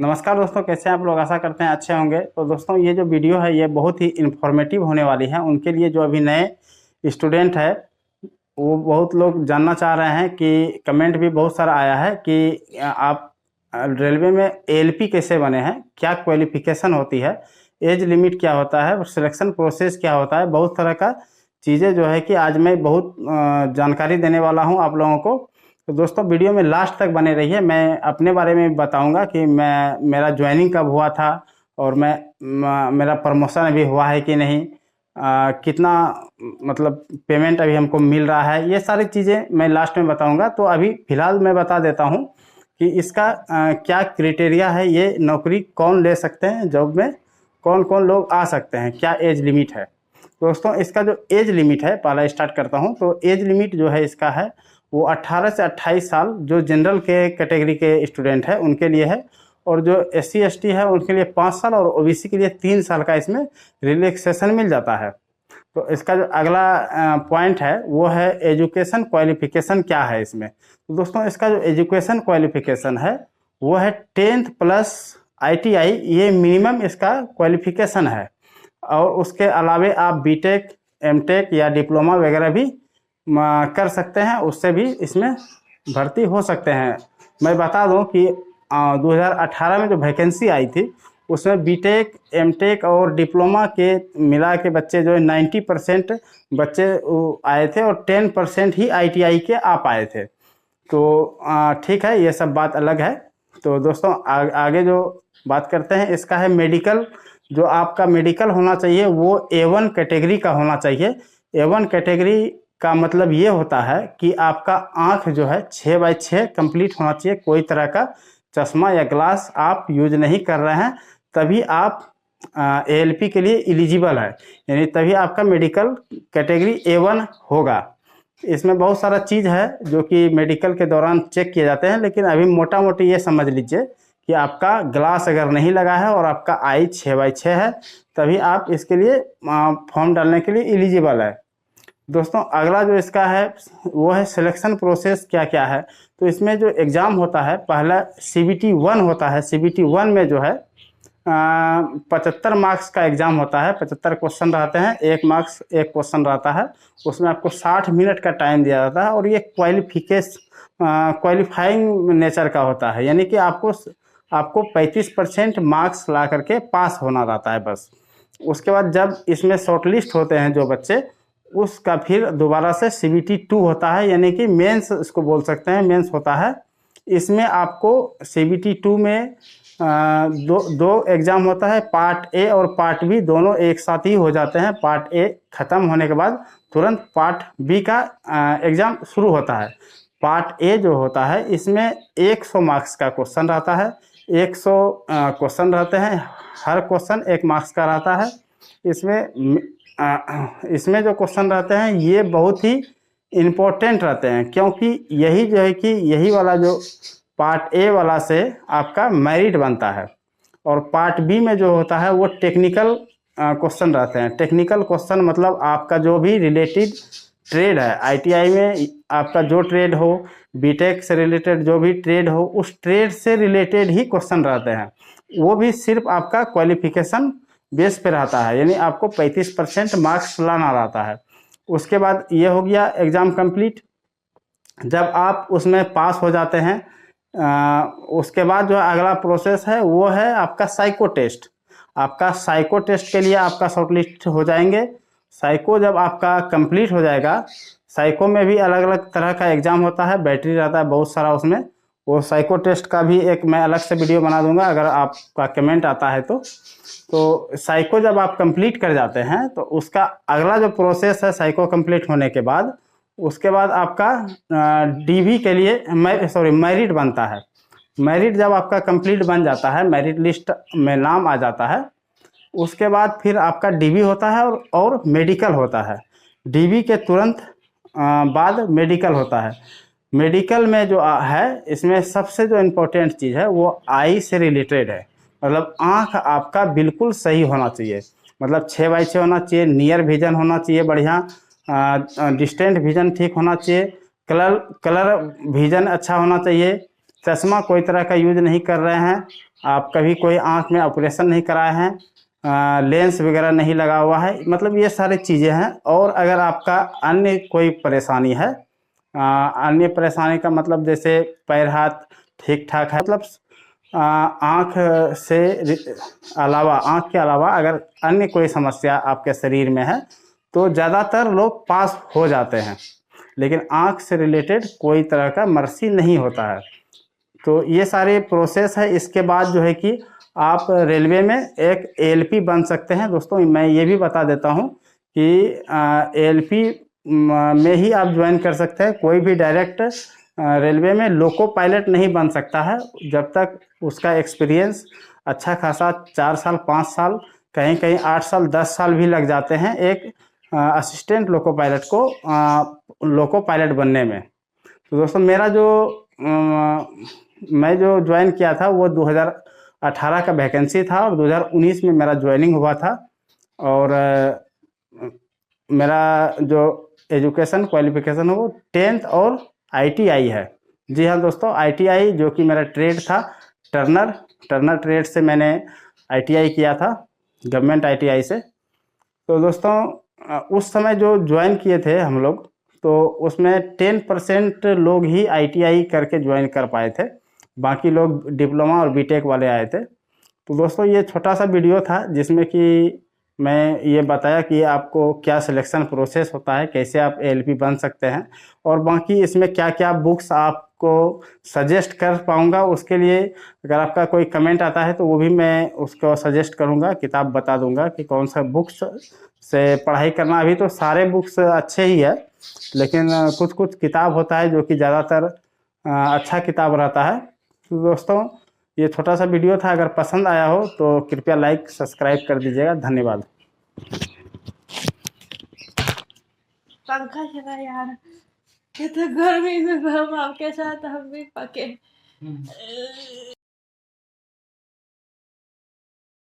नमस्कार दोस्तों, कैसे हैं आप लोग। आशा करते हैं अच्छे होंगे। तो दोस्तों, ये जो वीडियो है ये बहुत ही इन्फॉर्मेटिव होने वाली है उनके लिए जो अभी नए स्टूडेंट है। वो बहुत लोग जानना चाह रहे हैं कि कमेंट भी बहुत सारा आया है कि आप रेलवे में एएलपी कैसे बने हैं, क्या क्वालिफिकेशन होती है, एज लिमिट क्या होता है, सिलेक्शन प्रोसेस क्या होता है। बहुत तरह का चीज़ें जो है कि आज मैं बहुत जानकारी देने वाला हूं आप लोगों को। तो दोस्तों, वीडियो में लास्ट तक बने रहिए। मैं अपने बारे में बताऊंगा कि मेरा ज्वाइनिंग कब हुआ था और मेरा प्रमोशन अभी हुआ है कि नहीं, कितना मतलब पेमेंट अभी हमको मिल रहा है। ये सारी चीज़ें मैं लास्ट में बताऊंगा। तो अभी फ़िलहाल मैं बता देता हूं कि इसका क्या क्राइटेरिया है, ये नौकरी कौन ले सकते हैं, जॉब में कौन कौन लोग आ सकते हैं, क्या एज लिमिट है। दोस्तों, इसका जो एज लिमिट है, पहला स्टार्ट करता हूं। तो एज लिमिट जो है इसका है वो 18 से 28 साल जो जनरल के कैटेगरी के स्टूडेंट है उनके लिए है, और जो SC ST है उनके लिए 5 साल और OBC के लिए 3 साल का इसमें रिलैक्सेशन मिल जाता है। तो इसका जो अगला पॉइंट है वो है एजुकेशन क्वालिफिकेशन क्या है इसमें। तो दोस्तों, इसका जो एजुकेशन क्वालिफिकेशन है वो है 10th प्लस ITI, ये मिनिमम इसका क्वालिफिकेशन है। और उसके अलावे आप BTech MTech या डिप्लोमा वगैरह भी कर सकते हैं, उससे भी इसमें भर्ती हो सकते हैं। मैं बता दूं कि 2018 में जो वैकेंसी आई थी उसमें BTech MTech और डिप्लोमा के मिला के बच्चे जो है 90% बच्चे आए थे और 10% ही ITI के आ पाए थे। तो ठीक है, ये सब बात अलग है। तो दोस्तों, आगे जो बात करते हैं इसका है मेडिकल। जो आपका मेडिकल होना चाहिए वो A1 कैटेगरी का होना चाहिए। A1 कैटेगरी का मतलब ये होता है कि आपका आंख जो है 6/6 कंप्लीट होना चाहिए, कोई तरह का चश्मा या ग्लास आप यूज नहीं कर रहे हैं, तभी आप ALP के लिए एलिजिबल है, यानी तभी आपका मेडिकल कैटेगरी A1 होगा। इसमें बहुत सारा चीज़ है जो कि मेडिकल के दौरान चेक किए जाते हैं, लेकिन अभी मोटा मोटी ये समझ लीजिए कि आपका ग्लास अगर नहीं लगा है और आपका आई 6/6 है तभी आप इसके लिए फॉर्म डालने के लिए एलिजिबल है। दोस्तों, अगला जो इसका है वो है सिलेक्शन प्रोसेस क्या क्या है। तो इसमें जो एग्ज़ाम होता है, पहला CBT 1 होता है। CBT 1 में जो है 75 मार्क्स का एग्ज़ाम होता है, 75 क्वेश्चन रहते हैं, 1 मार्क्स 1 क्वेश्चन रहता है। उसमें आपको 60 मिनट का टाइम दिया जाता है और ये क्वालिफाइंग नेचर का होता है, यानी कि आपको 35% मार्क्स ला करके पास होना रहता है बस। उसके बाद जब इसमें शॉर्टलिस्ट होते हैं जो बच्चे, उसका फिर दोबारा से CBT 2 होता है, यानी कि मेंस इसको बोल सकते हैं, मेंस होता है। इसमें आपको CBT 2 में दो एग्ज़ाम होता है, पार्ट A और पार्ट B दोनों एक साथ ही हो जाते हैं। पार्ट A ख़त्म होने के बाद तुरंत पार्ट B का एग्ज़ाम शुरू होता है। पार्ट A जो होता है इसमें 100 मार्क्स का क्वेश्चन रहता है, 100 क्वेश्चन रहते हैं, हर क्वेश्चन 1 मार्क्स का रहता है। इसमें जो क्वेश्चन रहते हैं ये बहुत ही इम्पोर्टेंट रहते हैं, क्योंकि यही जो है कि यही वाला जो पार्ट A वाला से आपका मेरिट बनता है। और पार्ट B में जो होता है वो टेक्निकल क्वेश्चन रहते हैं। टेक्निकल क्वेश्चन मतलब आपका जो भी रिलेटेड ट्रेड है, ITI में आपका जो ट्रेड हो, BTech से रिलेटेड जो भी ट्रेड हो, उस ट्रेड से रिलेटेड ही क्वेश्चन रहते हैं। वो भी सिर्फ आपका क्वालिफिकेशन बेस पे रहता है, यानी आपको 35% मार्क्स लाना रहता है। उसके बाद ये हो गया एग्ज़ाम कंप्लीट। जब आप उसमें पास हो जाते हैं उसके बाद जो अगला प्रोसेस है वो है आपका साइको टेस्ट। आपका साइको टेस्ट के लिए आपका शॉर्टलिस्ट हो जाएंगे। साइको जब आपका कंप्लीट हो जाएगा, साइको में भी अलग अलग तरह का एग्ज़ाम होता है, बैटरी रहता है बहुत सारा उसमें। वो साइको टेस्ट का भी एक मैं अलग से वीडियो बना दूंगा अगर आपका कमेंट आता है तो। साइको जब आप कंप्लीट कर जाते हैं तो उसका अगला जो प्रोसेस है साइको कंप्लीट होने के बाद, उसके बाद आपका DV के लिए मेरिट बनता है। मेरिट जब आपका कंप्लीट बन जाता है, मेरिट लिस्ट में नाम आ जाता है, उसके बाद फिर आपका DV होता है और मेडिकल होता है। DV के तुरंत बाद मेडिकल होता है। मेडिकल में जो है इसमें सबसे जो इम्पोर्टेंट चीज़ है वो आई से रिलेटेड है। मतलब आँख आपका बिल्कुल सही होना चाहिए, मतलब 6/6 होना चाहिए, नियर विजन होना चाहिए बढ़िया, डिस्टेंट विजन ठीक होना चाहिए, कलर विजन अच्छा होना चाहिए, चश्मा कोई तरह का यूज नहीं कर रहे हैं, आप कभी कोई आँख में ऑपरेशन नहीं कराए हैं, लेंस वगैरह नहीं लगा हुआ है, मतलब ये सारी चीज़ें हैं। और अगर आपका अन्य कोई परेशानी है, अन्य परेशानी का मतलब जैसे पैर हाथ ठीक ठाक है, मतलब आँख से अलावा, आँख के अलावा अगर अन्य कोई समस्या आपके शरीर में है तो ज़्यादातर लोग पास हो जाते हैं, लेकिन आँख से रिलेटेड कोई तरह का मर्सी नहीं होता है। तो ये सारे प्रोसेस है। इसके बाद जो है कि आप रेलवे में एक एएलपी बन सकते हैं। दोस्तों मैं ये भी बता देता हूँ कि एएलपी में ही आप ज्वाइन कर सकते हैं। कोई भी डायरेक्ट रेलवे में लोको पायलट नहीं बन सकता है जब तक उसका एक्सपीरियंस अच्छा खासा 4 साल 5 साल, कहीं कहीं 8 साल 10 साल भी लग जाते हैं एक असिस्टेंट लोको पायलट को लोको पायलट बनने में। तो दोस्तों मेरा जो मैं जो ज्वाइन किया था वो 2018 का वैकेंसी था और 2019 में मेरा ज्वाइनिंग हुआ था। और मेरा जो एजुकेशन क्वालिफिकेशन है वो 10th और आईटीआई है। जी हाँ दोस्तों, आईटीआई जो कि मेरा ट्रेड था, टर्नर ट्रेड से मैंने आईटीआई किया था, गवर्नमेंट आईटीआई से। तो दोस्तों उस समय जो ज्वाइन किए थे हम लोग, तो उसमें 10% लोग ही आईटीआई करके ज्वाइन कर पाए थे, बाकी लोग डिप्लोमा और बीटेक वाले आए थे। तो दोस्तों ये छोटा सा वीडियो था जिसमें कि मैं ये बताया कि आपको क्या सिलेक्शन प्रोसेस होता है, कैसे आप एएलपी बन सकते हैं, और बाकी इसमें क्या क्या बुक्स आपको सजेस्ट कर पाऊँगा। उसके लिए अगर आपका कोई कमेंट आता है तो वो भी मैं उसको सजेस्ट करूँगा, किताब बता दूँगा कि कौन सा बुक्स से पढ़ाई करना। अभी तो सारे बुक्स अच्छे ही है, लेकिन कुछ कुछ किताब होता है जो कि ज़्यादातर अच्छा किताब रहता है। तो दोस्तों ये छोटा सा वीडियो था, अगर पसंद आया हो तो कृपया लाइक सब्सक्राइब कर दीजिएगा। धन्यवाद। पंखा चला यार, ये तो गर्मी में हम आपके साथ हम भी पके।